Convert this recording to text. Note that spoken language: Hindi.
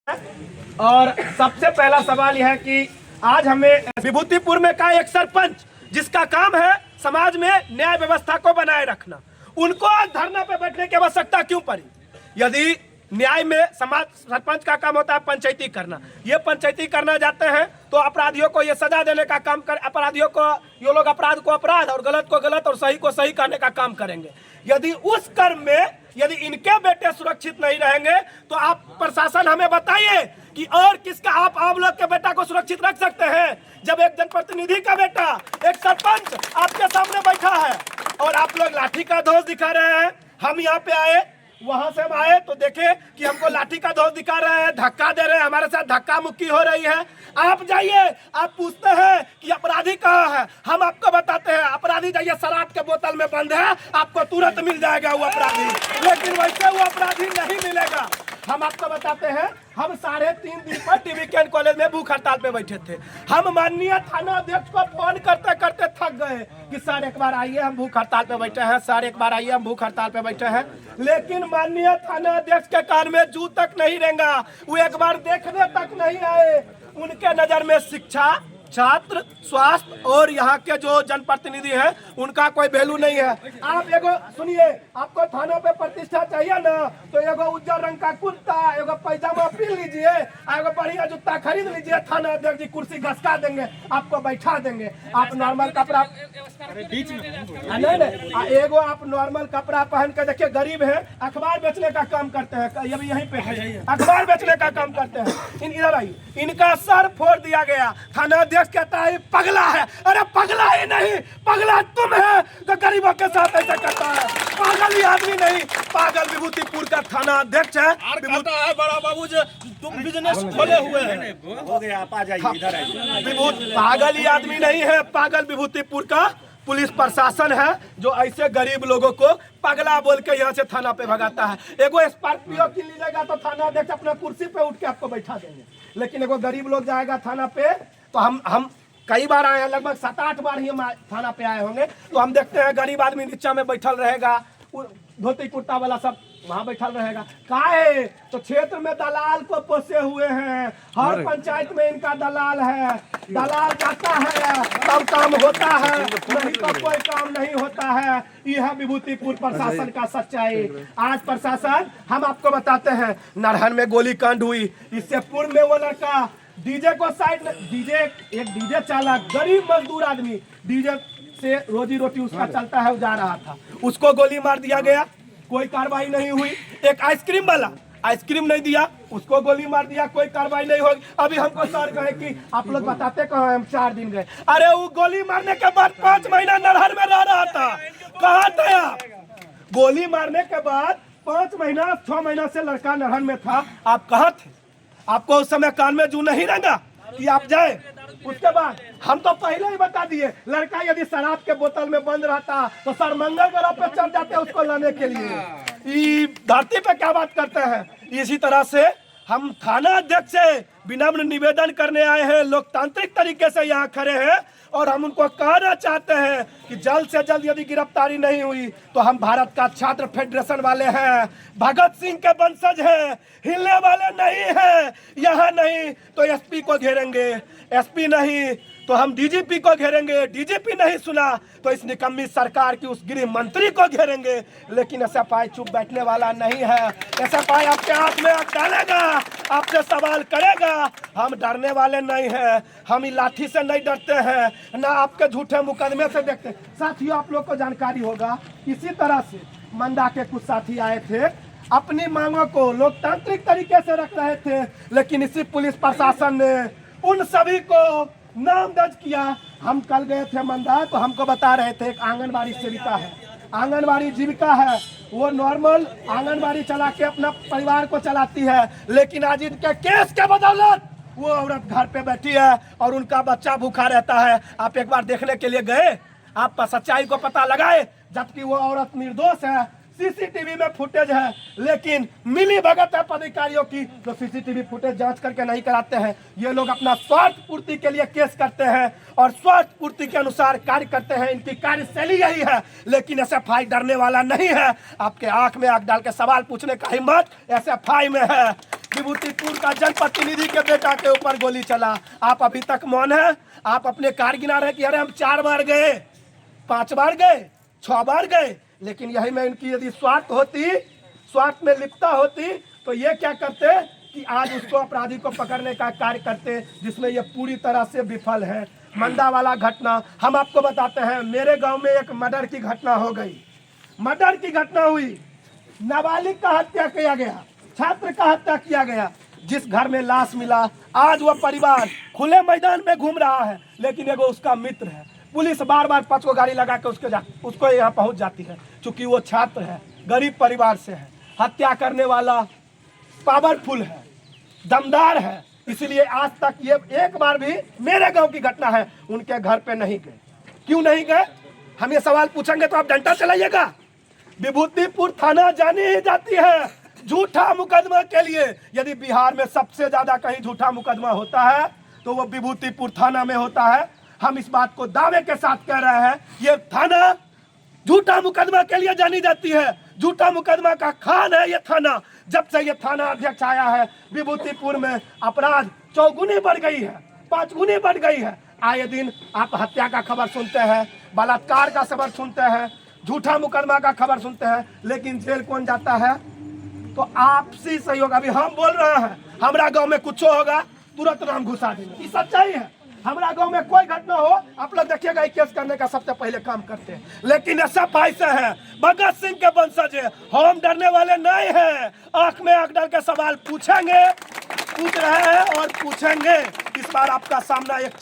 और सबसे पहला सवाल यह है कि आज हमें विभूतिपुर में का एक सरपंच जिसका काम है समाज में न्याय व्यवस्था को बनाए रखना, उनको आज धरना पे बैठने की आवश्यकता क्यों पड़ी? यदि न्याय में समाज सरपंच का काम होता है पंचायती करना, ये पंचायती करना जाते हैं तो अपराधियों को ये सजा देने का काम कर, अपराधियों को ये लोग अपराध को अपराध और गलत को गलत और सही को सही करने का काम करेंगे। यदि उस कर्म में यदि इनके बेटे सुरक्षित नहीं रहेंगे तो आप प्रशासन हमें बताइए कि और किसका आप लोग के बेटा को सुरक्षित रख सकते हैं? जब एक जनप्रतिनिधि का बेटा एक सरपंच आपके सामने बैठा है और आप लोग लाठी का दोष दिखा रहे हैं। हम यहाँ पे आए, वहां से हम आए तो देखे कि हमको लाठी का दोष दिखा रहे हैं, धक्का दे रहे हैं, हमारे साथ धक्का मुक्की हो रही है। आप जाइए, आप पूछते हैं कि अपराधी कहाँ है, हम आपको बताते हैं अपराधी जाइए शराब के बोतल में बंद है, आपको तुरंत मिल जाएगा वो अपराधी। लेकिन वैसे वो अपराधी नहीं मिलेगा। हम आपको बताते हैं, हम 3.5 दिन पर टीवीकेएन कॉलेज में भूख हड़ताल पे बैठे थे। हम माननीय थाना अध्यक्ष को फोन करते करते थक गए कि सर एक बार आइए, हम भूख हड़ताल पे बैठे हैं, सर एक बार आइए, हम भूख हड़ताल पे बैठे हैं। लेकिन माननीय थाना अध्यक्ष के कान में जू तक नहीं रेंगा, वो एक बार देखने तक नहीं आए। उनके नजर में शिक्षा, छात्र, स्वास्थ्य और यहाँ के जो जनप्रतिनिधि हैं उनका कोई वैल्यू नहीं है। आप एगो सुनिए, आपको थानों पे प्रतिष्ठा चाहिए ना, तो एगो उज्जर रंग का कुर्ता, एगो पैजामा पहन लीजिए, एगो बढ़िया जूता खरीद लीजिए, थाना अध्यक्ष जी कुर्सी घसका देंगे, आपको बैठा देंगे। आप नॉर्मल कपड़ा नहीं, एगो आप नॉर्मल कपड़ा पहन के देखिए, गरीब है, अखबार बेचने का काम करते हैं, ये भी यहीं पे है, अखबार बेचने का काम करते हैं। इधर आइए, इनका सर फोड़ दिया गया। थाना अध्यक्ष कहता है पगला है। अरे पगला ही नहीं, पगला तुम है तो गरीबों के साथ ऐसा करता है। पागल ही आदमी नहीं, पागल विभूतिपुर का थाना अध्यक्ष है। है बड़ा बाबू जी, तुम बिजनेस खोले हुए हैं, हो गया, आप आ जाइए, इधर आइए। पागल ही आदमी नहीं है, पागल विभूतिपुर का पुलिस प्रशासन है जो ऐसे गरीब लोगों को पगला बोल के यहाँ से थाना पे भगाता है। एगो स्कॉर्पियो की लीजिएगा तो थाना अध्यक्ष अपना कुर्सी पे उठ के आपको बैठा देंगे, लेकिन एगो गरीब लोग जाएगा थाना पे तो हम कई बार आए हैं, लगभग 7-8 बार ही हम थाना पे आए होंगे, तो हम देखते हैं गरीब आदमी नीचा में बैठल रहेगा, धोती कुर्ता वाला सब वहाँ बैठल रहेगा। काहे तो क्षेत्र में दलाल को पोसे हुए हैं, हर पंचायत में इनका दलाल है। दलाल जाता है तब काम होता है, नहीं तो कोई काम नहीं होता है। यह है विभूतिपुर प्रशासन का सच्चाई। आज प्रशासन, हम आपको बताते हैं, नरहन में गोली कांड हुई, इससे पूर्व में वो लड़का डीजे को साइड में, एक डीजे चालक गरीब मजदूर आदमी, डीजे से रोजी रोटी उसका चलता है, वो जा रहा था, उसको गोली मार दिया गया, कोई कार्रवाई नहीं हुई। एक आइसक्रीम वाला आइसक्रीम नहीं दिया, उसको गोली मार दिया, कोई कार्रवाई नहीं होगी। अभी हमको सर कहे कि आप लोग बताते कहाँ, हम 4 दिन गए। अरे वो गोली मारने के बाद 5 महीना नरहर में रह रहा था, कहाँ थे आप? गोली मारने के बाद 5 महीना 6 महीना से लड़का नरहर में था, आप कहाँ थे? आपको उस समय कान में जू नहीं रंगा कि आप जाए? उसके बाद हम तो पहले ही बता दिए, लड़का यदि शराब के बोतल में बंद रहता तो सर मंगल ग्रह पे चढ़ जाते उसको लाने के लिए। धरती पे क्या बात करते हैं। इसी तरह से हम थाना अध्यक्ष से विनम्र निवेदन करने आए हैं, लोकतांत्रिक तरीके से यहाँ खड़े हैं और हम उनको कहना चाहते हैं कि जल्द से जल्द यदि गिरफ्तारी नहीं हुई तो हम भारत का छात्र फेडरेशन वाले हैं, भगत सिंह के वंशज हैं, हिलने वाले नहीं हैं। यहाँ नहीं तो एसपी को घेरेंगे, एसपी नहीं तो हम डीजीपी को घेरेंगे, डीजीपी नहीं सुना तो इस निकम्मी सरकार की उस गृह मंत्री को घेरेंगे। लेकिन एसएफआई चुप बैठने वाला नहीं है। एसएफआई आपके हाथ में डालेगा, आपसे सवाल करेगा। हम डरने वाले नहीं हैं, हम लाठी से नहीं डरते हैं, ना आपके झूठे मुकदमे से देखते। साथियों, आप लोग को जानकारी होगा, इसी तरह से मंदा के कुछ साथी आए थे, अपनी मांगों को लोकतांत्रिक तरीके से रख रहे थे, लेकिन इसी पुलिस प्रशासन ने उन सभी को नाम दर्ज किया। हम कल गए थे मंदा, तो हमको बता रहे थे एक आंगनबाड़ी सेविका है, आंगनबाड़ी जीविका है, वो नॉर्मल आंगनबाड़ी चला के अपना परिवार को चलाती है, लेकिन आज इनके केस के बदौलत वो औरत घर पे बैठी है और उनका बच्चा भूखा रहता है। आप एक बार देखने के लिए गए, आप सच्चाई को पता लगाए, जबकि वो औरत निर्दोष है। सीसीटीवी में फुटेज है, लेकिन मिली भगत है पदाधिकारियों की जो सीसीटीवी फुटेज जांच करके नहीं कराते हैं। ये लोग अपना स्वार्थ पूर्ति के लिए केस करते हैं और स्वार्थ पूर्ति के अनुसार कार्य करते हैं, इनकी कार्यशैली यही है। लेकिन एसएफआई डरने वाला नहीं है। आपके आंख में आंख डाल के सवाल पूछने का हिम्मत एसएफआई में है। विभूतिपुर का जनप्रतिनिधि के बेटा के ऊपर गोली चला, आप अभी तक मौन है। आप अपने कार गिना रहे कि अरे हम 4 बार गए, 5 बार गए, 6 बार गए, लेकिन यही में इनकी यदि स्वार्थ में लिप्तता होती तो ये क्या करते कि आज उसको अपराधी को पकड़ने का कार्य करते, जिसमें ये पूरी तरह से विफल है। मंदा वाला घटना हम आपको बताते हैं। मेरे गांव में एक मर्डर की घटना हो गई, मर्डर की घटना हुई, नाबालिग का हत्या किया गया, छात्र का हत्या किया गया। जिस घर में लाश मिला, आज वह परिवार खुले मैदान में घूम रहा है, लेकिन एगो उसका मित्र है। पुलिस बार बार 5 गाड़ी लगा के उसको यहाँ पहुंच जाती है, क्योंकि वो छात्र है, गरीब परिवार से है, हत्या करने वाला पावरफुल है, दमदार है। इसलिए आज तक ये एक बार भी, मेरे गांव की घटना है, उनके घर पे नहीं गए। क्यों नहीं गए? हम ये सवाल पूछेंगे तो आप डंडा चलाइएगा। विभूतिपुर थाना जानी ही जाती है झूठा मुकदमा के लिए। यदि बिहार में सबसे ज्यादा कहीं झूठा मुकदमा होता है तो वो विभूतिपुर थाना में होता है। हम इस बात को दावे के साथ कह रहे हैं, ये थाना झूठा मुकदमा के लिए जानी जाती है, झूठा मुकदमा का खान है ये थाना। जब से ये थाना अध्यक्ष आया है, विभूतिपुर में अपराध 4 गुनी बढ़ गई है, 5 गुनी बढ़ गई है। आए दिन आप हत्या का खबर सुनते हैं, बलात्कार का खबर सुनते हैं, झूठा मुकदमा का खबर सुनते हैं, लेकिन जेल कौन जाता है? तो आपसी सहयोग। अभी हम बोल रहे हैं, हमारा गांव में कुछ होगा तुरंत नाम घुसा देंगे, ये सच्चाई है। हमारा गांव में कोई घटना हो, आप लोग देखिएगा, केस करने का सबसे पहले काम करते हैं। लेकिन ये सब भाई से है, भगत सिंह के वंशज है, हम डरने वाले नहीं हैं। आंख में आंख डाल के सवाल पूछेंगे, पूछ रहे हैं और पूछेंगे। इस बार आपका सामना एक